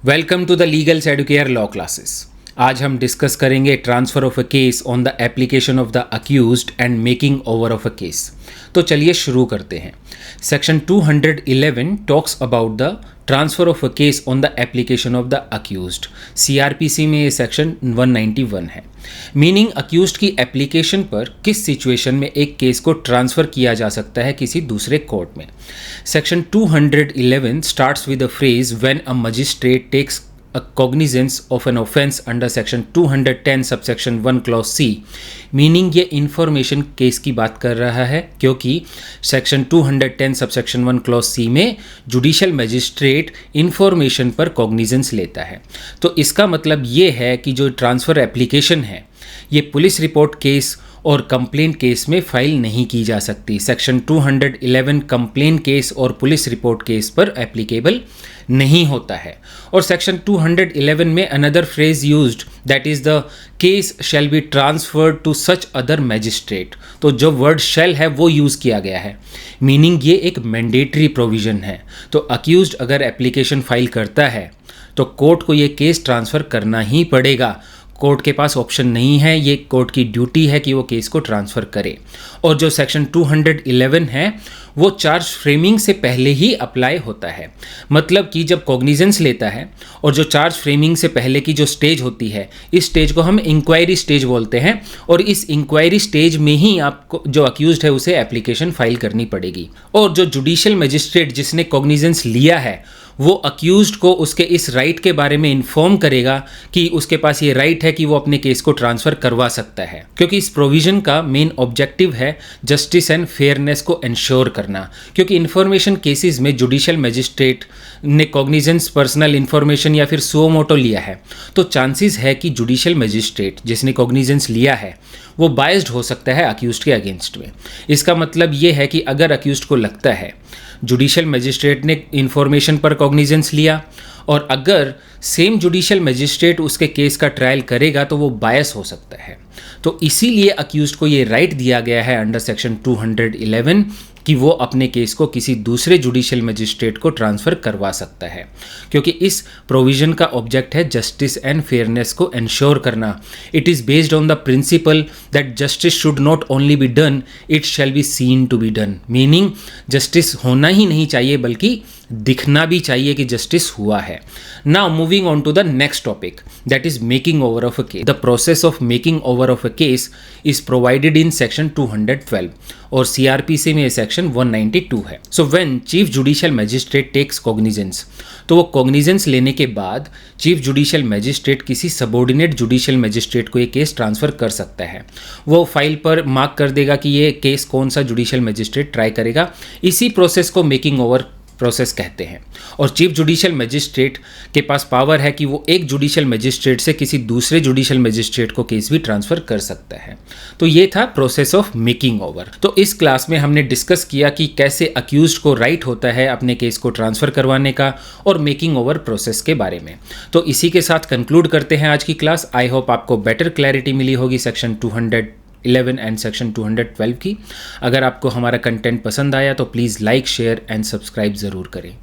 Welcome to the legals educare law classes. आज हम discuss करेंगे transfer of a case on the application of the accused and making over of a case. तो चलिए शुरू करते हैं। Section 211 talks about the transfer of a case on the application of the accused. CrPC में ये section 191 है। Meaning accused की application पर किस सिचुएशन में एक केस को ट्रांसफ़र किया जा सकता है किसी दूसरे कोर्ट में। Section 211 starts with the phrase when a magistrate takes a cognizance of an offense under section 210 subsection 1 clause C। Meaning ये इंफॉर्मेशन केस की बात कर रहा है क्योंकि सेक्शन 210 सबसेक्शन 1 क्लॉज सी में जुडिशियल मजिस्ट्रेट इंफॉर्मेशन पर कॉग्निजेंस लेता है। तो इसका मतलब ये है कि जो ट्रांसफ़र एप्लीकेशन है ये पुलिस रिपोर्ट केस और कंप्लेंट केस में फाइल नहीं की जा सकती। सेक्शन 211 कंप्लेंट केस और पुलिस रिपोर्ट केस पर एप्लीकेबल नहीं होता है। और सेक्शन 211 में another phrase used that is the case shall be transferred to such other magistrate. तो जो वर्ड शैल है वो यूज़ किया गया है। मीनिंग ये एक मैंडेटरी प्रोविज़न है। तो अक्यूज्ड अगर एप्लीकेशन फाइल करता है तो कोर्ट को ये केस ट्रांसफ़र करना ही पड़ेगा। कोर्ट के पास ऑप्शन नहीं है, ये कोर्ट की ड्यूटी है कि वो केस को ट्रांसफ़र करे। और जो सेक्शन 211 है वो चार्ज फ्रेमिंग से पहले ही अप्लाई होता है। मतलब कि जब कॉग्निजेंस लेता है और जो चार्ज फ्रेमिंग से पहले की जो स्टेज होती है इस स्टेज को हम इंक्वायरी स्टेज बोलते हैं। और इस इंक्वायरी स्टेज में ही आपको जो अक्यूज्ड है उसे एप्लीकेशन फाइल करनी पड़ेगी। और जो जुडिशियल मजिस्ट्रेट जिसने कॉग्निजेंस लिया है वो अक्यूज्ड को उसके इस राइट के बारे में इन्फॉर्म करेगा कि उसके पास ये राइट है कि वो अपने केस को ट्रांसफ़र करवा सकता है। क्योंकि इस प्रोविज़न का मेन ऑब्जेक्टिव है जस्टिस एंड फेयरनेस को इंश्योर करना। क्योंकि इन्फॉर्मेशन केसेस में जुडिशियल मजिस्ट्रेट ने कॉग्निजेंस पर्सनल इन्फॉर्मेशन या फिर सुओ मोटो लिया है तो चांसेस है कि जुडिशियल मजिस्ट्रेट जिसने कॉग्निजेंस लिया है वो बायस्ड हो सकता है अक्यूज्ड के अगेंस्ट में। इसका मतलब ये है कि अगर अक्यूज्ड को लगता है जुडिशियल मजिस्ट्रेट ने इन्फॉर्मेशन पर कॉग्निजेंस लिया और अगर सेम जुडिशियल मजिस्ट्रेट उसके केस का ट्रायल करेगा तो वो बायस हो सकता है। तो इसीलिए अक्यूज्ड को ये राइट दिया गया है अंडर सेक्शन 211 कि वो अपने केस को किसी दूसरे जुडिशियल मजिस्ट्रेट को ट्रांसफ़र करवा सकता है। क्योंकि इस प्रोविज़न का ऑब्जेक्ट है जस्टिस एंड फेयरनेस को इंश्योर करना। It is based on the principle that justice should not only be done, it shall be seen to be done. Meaning justice होना ही नहीं चाहिए बल्कि दिखना भी चाहिए कि जस्टिस हुआ है। Now moving on to the next topic that is making over of a case. The process of making over of a case is provided in section 212 और सीआरपीसी में सेक्शन 192 है। So when chief judicial magistrate takes cognizance, तो वो cognizance लेने के बाद chief judicial magistrate किसी subordinate judicial magistrate को ये केस ट्रांसफ़र कर सकता है। वो फाइल पर मार्क कर देगा कि ये केस कौन सा जुडिशियल मजिस्ट्रेट ट्राई करेगा। इसी प्रोसेस को मेकिंग ओवर प्रोसेस कहते हैं। और चीफ जुडिशियल मजिस्ट्रेट के पास पावर है कि वो एक जुडिशियल मजिस्ट्रेट से किसी दूसरे जुडिशियल मजिस्ट्रेट को केस भी ट्रांसफ़र कर सकता है। तो ये था प्रोसेस ऑफ मेकिंग ओवर। तो इस क्लास में हमने डिस्कस किया कि कैसे अक्यूज्ड को राइट होता है अपने केस को ट्रांसफ़र करवाने का और मेकिंग ओवर प्रोसेस के बारे में। तो इसी के साथ कंक्लूड करते हैं आज की क्लास। आई होप आपको बेटर क्लैरिटी मिली होगी सेक्शन 211 एंड सेक्शन 212 की। अगर आपको हमारा कंटेंट पसंद आया तो please like, share and subscribe ज़रूर करें।